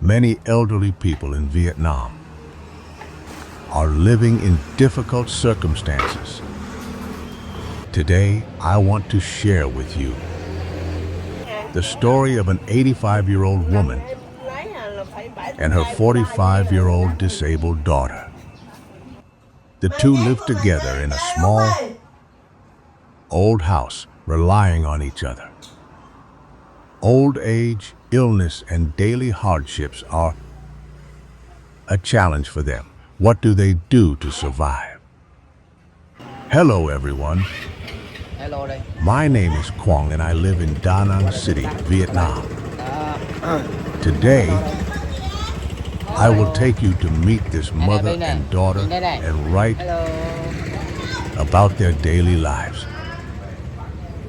Many elderly people in Vietnam are living in difficult circumstances. Today, I want to share with you the story of an 85-year-old woman and her 45-year-old disabled daughter. The two live together in a small, old house, relying on each other. Old age, illness, and daily hardships are a challenge for them. What do they do to survive? Hello, everyone. Hello đây. My name is Quang and I live in Da Nang City, Vietnam. Today, I will take you to meet this mother and daughter and write about their daily lives.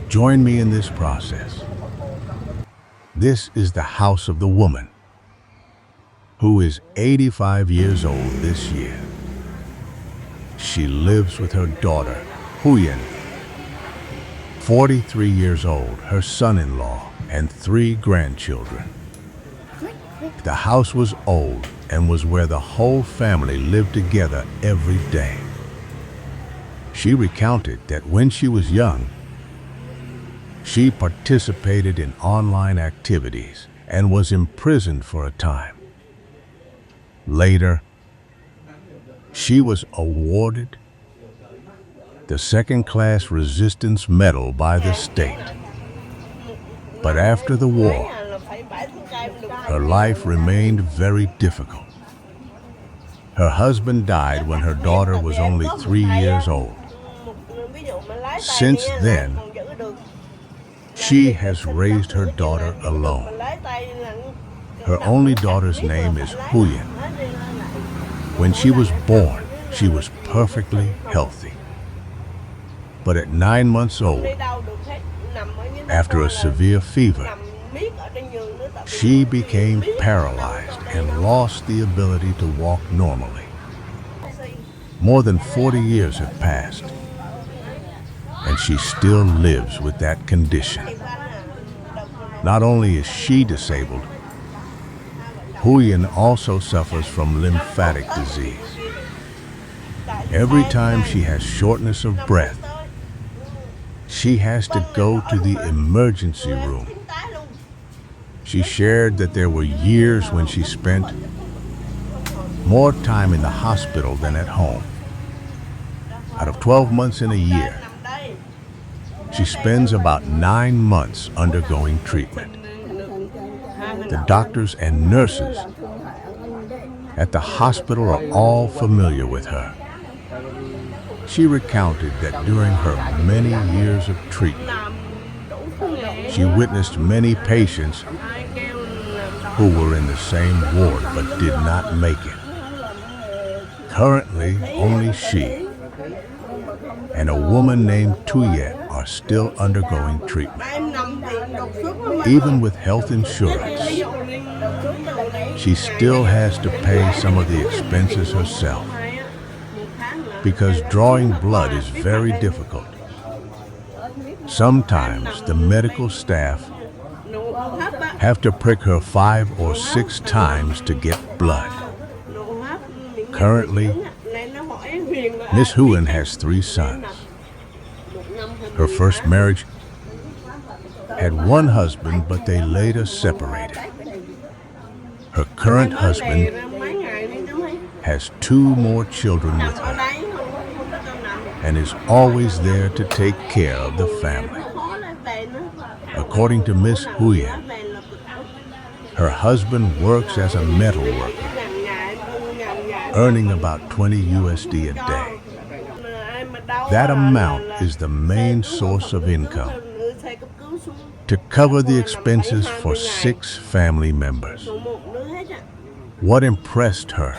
Join me in this process. This is the house of the woman, who is 85 years old this year. She lives with her daughter, Huyen, 43 years old, her son-in-law, and 3 grandchildren. The house was old and was where the whole family lived together every day. She recounted that when she was young, she participated in online activities and was imprisoned for a time. Later, she was awarded the second-class resistance medal by the state. But after the war, her life remained very difficult. Her husband died when her daughter was only 3 years old. Since then, she has raised her daughter alone. Her only daughter's name is Huyen. When she was born, she was perfectly healthy. But at 9 months old, after a severe fever, she became paralyzed and lost the ability to walk normally. More than 40 years have passed, and she still lives with that condition. Not only is she disabled, Huyen also suffers from lymphatic disease. Every time she has shortness of breath, she has to go to the emergency room. She shared that there were years when she spent more time in the hospital than at home. Out of 12 months in a year, she spends about 9 months undergoing treatment. The doctors and nurses at the hospital are all familiar with her. She recounted that during her many years of treatment, she witnessed many patients who were in the same ward but did not make it. Currently, only she and a woman named Huyen are still undergoing treatment. Even with health insurance, she still has to pay some of the expenses herself, because drawing blood is very difficult. Sometimes the medical staff have to prick her 5 or 6 times to get blood. Currently, Miss Huyen has 3 sons. Her first marriage had 1 husband, but they later separated. Her current husband has 2 more children with her and is always there to take care of the family. According to Miss Huyen, her husband works as a metalworker, earning about 20 USD a day. That amount is the main source of income to cover the expenses for 6 family members. What impressed her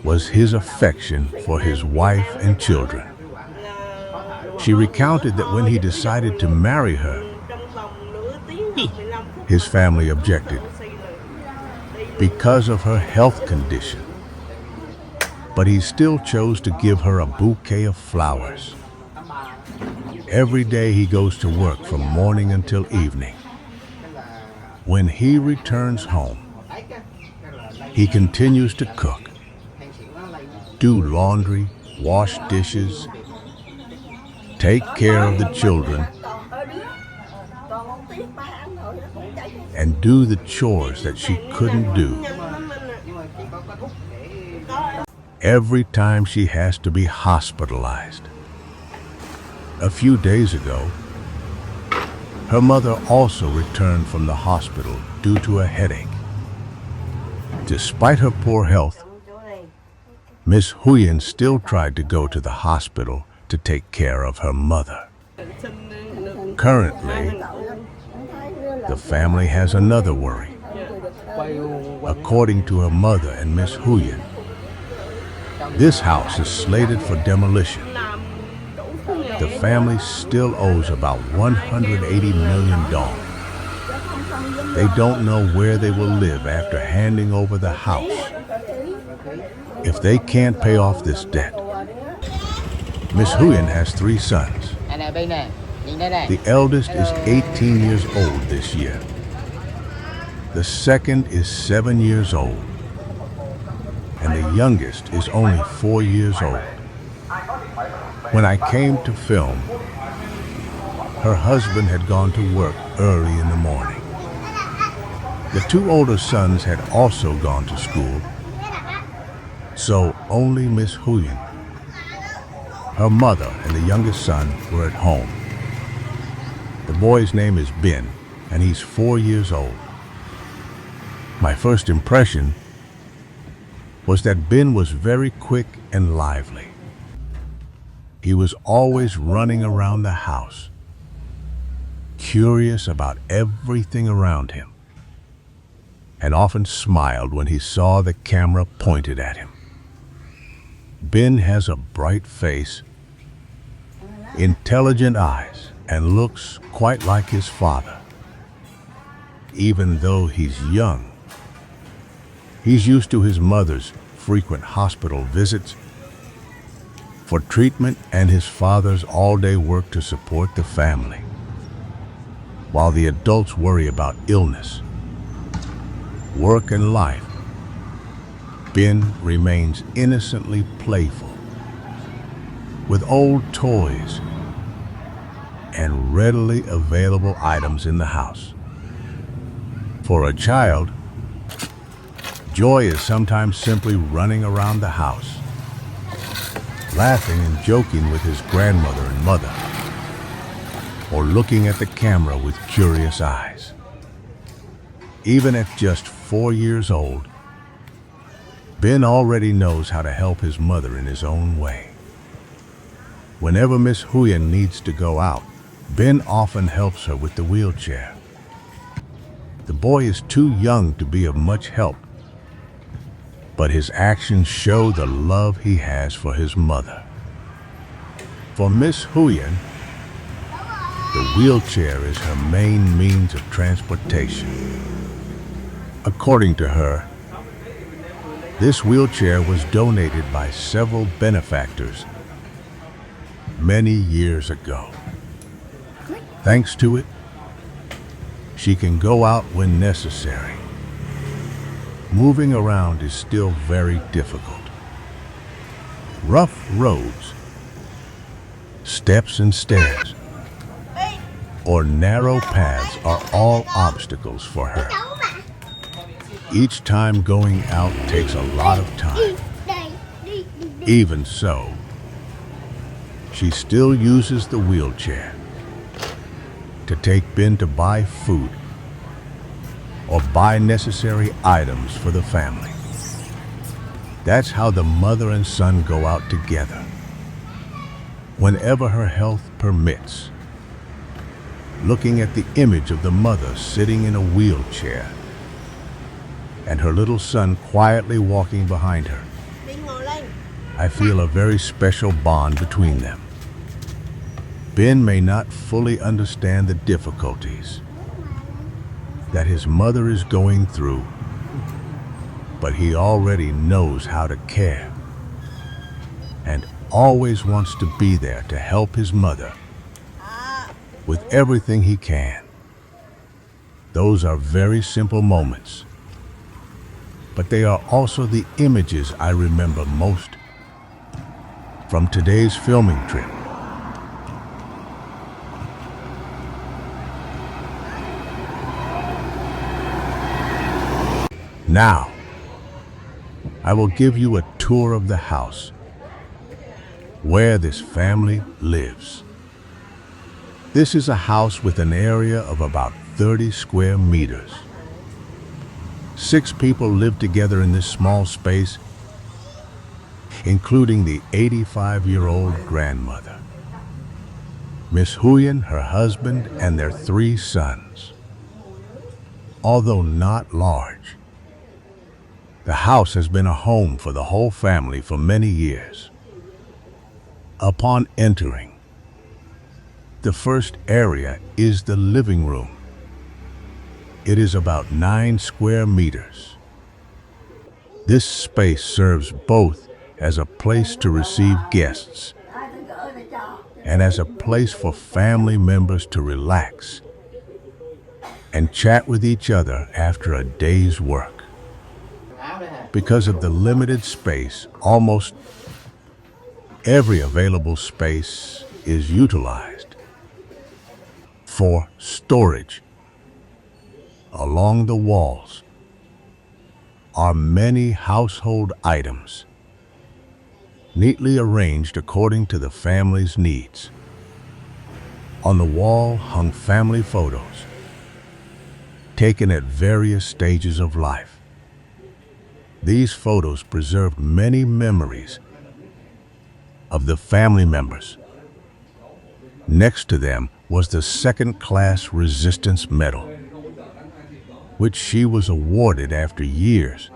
was his affection for his wife and children. She recounted that when he decided to marry her, his family objected because of her health condition. But he still chose to give her a bouquet of flowers. Every day he goes to work from morning until evening. When he returns home, He continues to cook, do laundry, wash dishes, take care of the children, and do the chores that she couldn't do. Every time she has to be hospitalized. A few days ago, her mother also returned from the hospital due to a headache. Despite her poor health, Miss Huyen still tried to go to the hospital to take care of her mother. Currently, the family has another worry. According to her mother and Miss Huyen, this house is slated for demolition. The family still owes about $180 million. They don't know where they will live after handing over the house. If they can't pay off this debt. Miss Huyen has 3 sons. The eldest is 18 years old this year. The second is 7 years old. And the youngest is only 4 years old. When I came to film, her husband had gone to work early in the morning. The 2 older sons had also gone to school, so only Miss Huyen, her mother, and the youngest son were at home. The boy's name is Ben, and he's 4 years old. My first impression was that Ben was very quick and lively. He was always running around the house, curious about everything around him, and often smiled when he saw the camera pointed at him. Ben has a bright face, intelligent eyes, and looks quite like his father. Even though he's young, he's used to his mother's frequent hospital visits for treatment and his father's all-day work to support the family. While the adults worry about illness, work, and life, Ben remains innocently playful with old toys and readily available items in the house. For a child, joy is sometimes simply running around the house, laughing and joking with his grandmother and mother, or looking at the camera with curious eyes. Even at just 4 years old, Ben already knows how to help his mother in his own way. Whenever Miss Huyen needs to go out, Ben often helps her with the wheelchair. The boy is too young to be of much help, but his actions show the love he has for his mother. For Miss Huyen, the wheelchair is her main means of transportation. According to her, this wheelchair was donated by several benefactors many years ago. Thanks to it, she can go out when necessary. Moving around is still very difficult. Rough roads, steps and stairs, or narrow paths are all obstacles for her. Each time going out takes a lot of time. Even so, she still uses the wheelchair to take Ben to buy food or buy necessary items for the family. That's how the mother and son go out together, whenever her health permits, looking at the image of the mother sitting in a wheelchair and her little son quietly walking behind her. I feel a very special bond between them. Ben may not fully understand the difficulties that his mother is going through, but he already knows how to care and always wants to be there to help his mother with everything he can. Those are very simple moments, but they are also the images I remember most from today's filming trip. Now, I will give you a tour of the house where this family lives. This is a house with an area of about 30 square meters. 6 people live together in this small space, including the 85-year-old grandmother, Miss Huyen, her husband, and their 3 sons. Although not large, the house has been a home for the whole family for many years. Upon entering, the first area is the living room. It is about 9 square meters. This space serves both as a place to receive guests and as a place for family members to relax and chat with each other after a day's work. Because of the limited space, almost every available space is utilized for storage. Along the walls are many household items, neatly arranged according to the family's needs. On the wall hung family photos, taken at various stages of life. These photos preserved many memories of the family members. Next to them was the second-class Resistance Medal, which she was awarded after years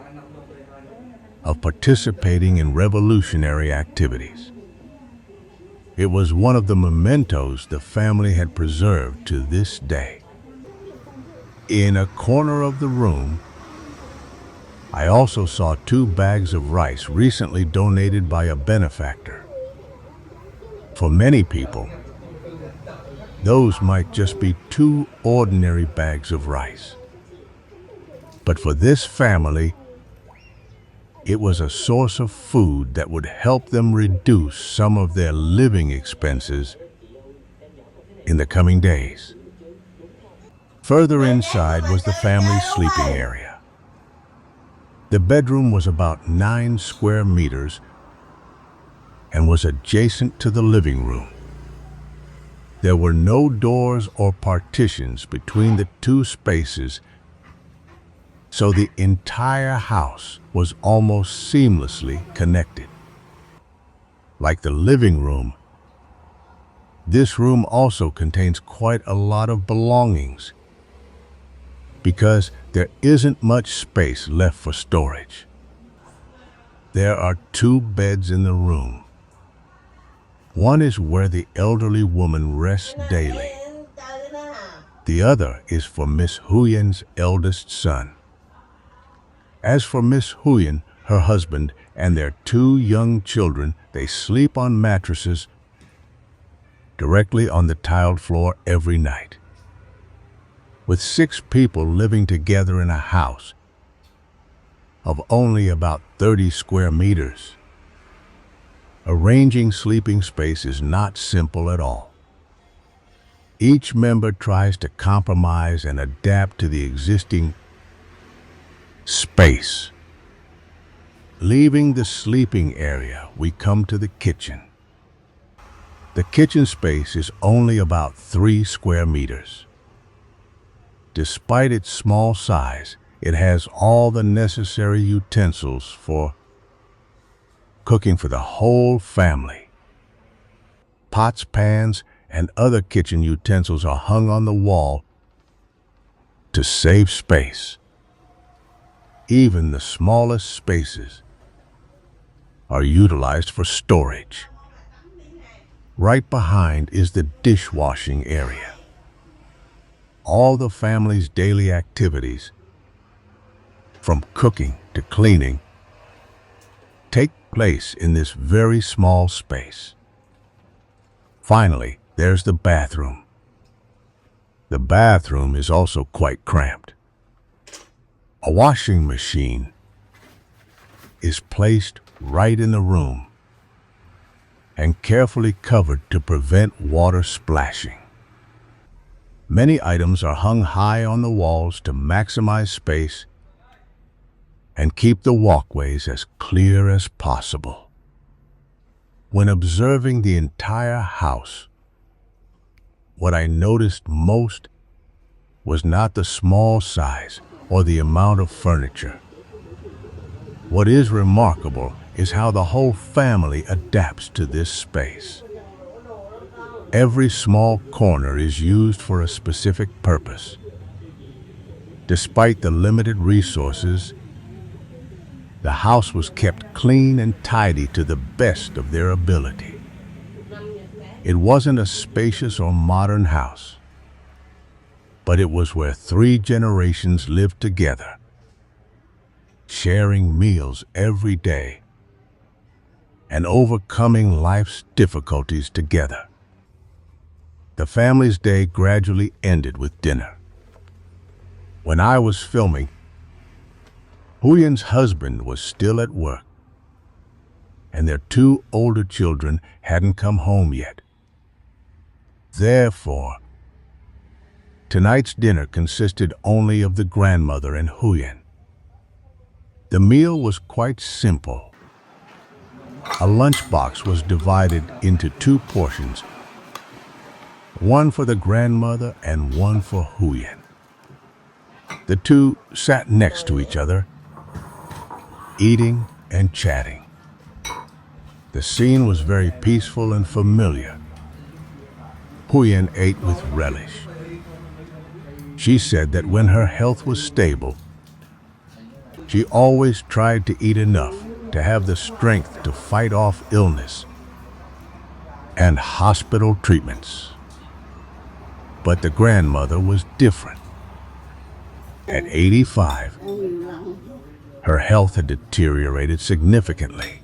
of participating in revolutionary activities. It was one of the mementos the family had preserved to this day. In a corner of the room, I also saw 2 bags of rice recently donated by a benefactor. For many people, those might just be 2 ordinary bags of rice. But for this family, it was a source of food that would help them reduce some of their living expenses in the coming days. Further inside was the family's sleeping area. The bedroom was about 9 square meters and was adjacent to the living room. There were no doors or partitions between the 2 spaces, so the entire house was almost seamlessly connected. Like the living room, this room also contains quite a lot of belongings because there isn't much space left for storage. There are 2 beds in the room. One is where the elderly woman rests daily. The other is for Miss Huyen's eldest son. As for Miss Huyen, her husband, and their 2 young children, they sleep on mattresses directly on the tiled floor every night. With 6 people living together in a house of only about 30 square meters, arranging sleeping space is not simple at all. Each member tries to compromise and adapt to the existing space. Leaving the sleeping area, we come to the kitchen. The kitchen space is only about 3 square meters. Despite its small size, it has all the necessary utensils for cooking for the whole family. Pots, pans, and other kitchen utensils are hung on the wall to save space. Even the smallest spaces are utilized for storage. Right behind is the dishwashing area. All the family's daily activities, from cooking to cleaning, take place in this very small space. Finally, there's the bathroom. The bathroom is also quite cramped. A washing machine is placed right in the room and carefully covered to prevent water splashing. Many items are hung high on the walls to maximize space and keep the walkways as clear as possible. When observing the entire house, what I noticed most was not the small size or the amount of furniture. What is remarkable is how the whole family adapts to this space. Every small corner is used for a specific purpose. Despite the limited resources, the house was kept clean and tidy to the best of their ability. It wasn't a spacious or modern house, but it was where 3 generations lived together, sharing meals every day and overcoming life's difficulties together. The family's day gradually ended with dinner. When I was filming, Huyen's husband was still at work, and their 2 older children hadn't come home yet. Therefore, tonight's dinner consisted only of the grandmother and Huyen. The meal was quite simple. A lunchbox was divided into 2 portions, one for the grandmother and one for Huyen. The 2 sat next to each other, eating and chatting. The scene was very peaceful and familiar. Huyen ate with relish. She said that when her health was stable, she always tried to eat enough to have the strength to fight off illness and hospital treatments. But the grandmother was different. At 85, her health had deteriorated significantly.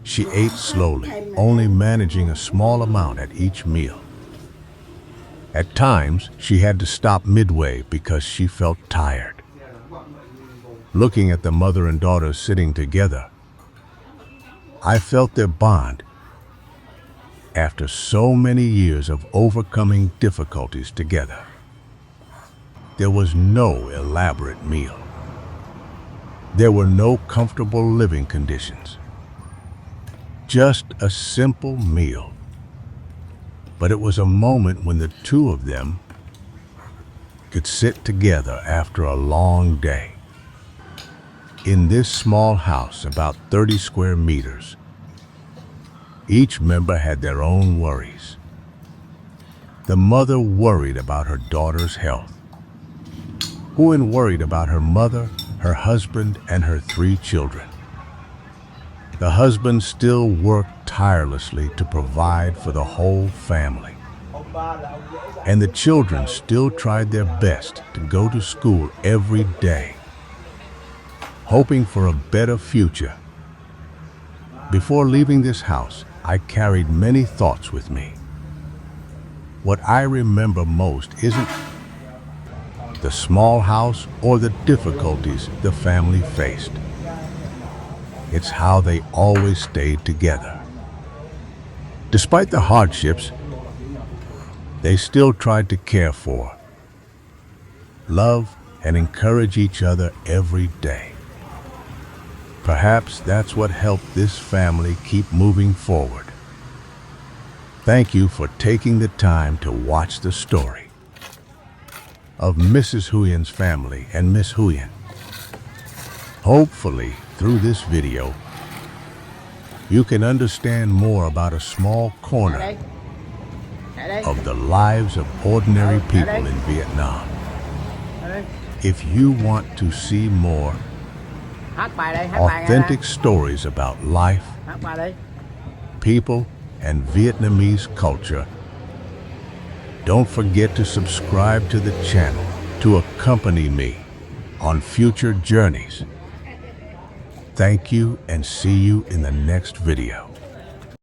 She ate slowly, only managing a small amount at each meal. At times, she had to stop midway because she felt tired. Looking at the mother and daughter sitting together, I felt their bond. After so many years of overcoming difficulties together, there was no elaborate meal. There were no comfortable living conditions. Just a simple meal. But it was a moment when the 2 of them could sit together after a long day. In this small house, about 30 square meters, each member had their own worries. The mother worried about her daughter's health. Huyen worried about her mother, her husband, and her 3 children. The husband still worked tirelessly to provide for the whole family. And the children still tried their best to go to school every day, hoping for a better future. Before leaving this house, I carried many thoughts with me. What I remember most isn't the small house or the difficulties the family faced. It's how they always stayed together. Despite the hardships, they still tried to care for, love, and encourage each other every day. Perhaps that's what helped this family keep moving forward. Thank you for taking the time to watch the story of Mrs. Huyen's family and Miss Huyen. Hopefully, through this video, you can understand more about a small corner of the lives of ordinary people in Vietnam. If you want to see more authentic stories about life, people, and Vietnamese culture, don't forget to subscribe to the channel to accompany me on future journeys. Thank you and see you in the next video.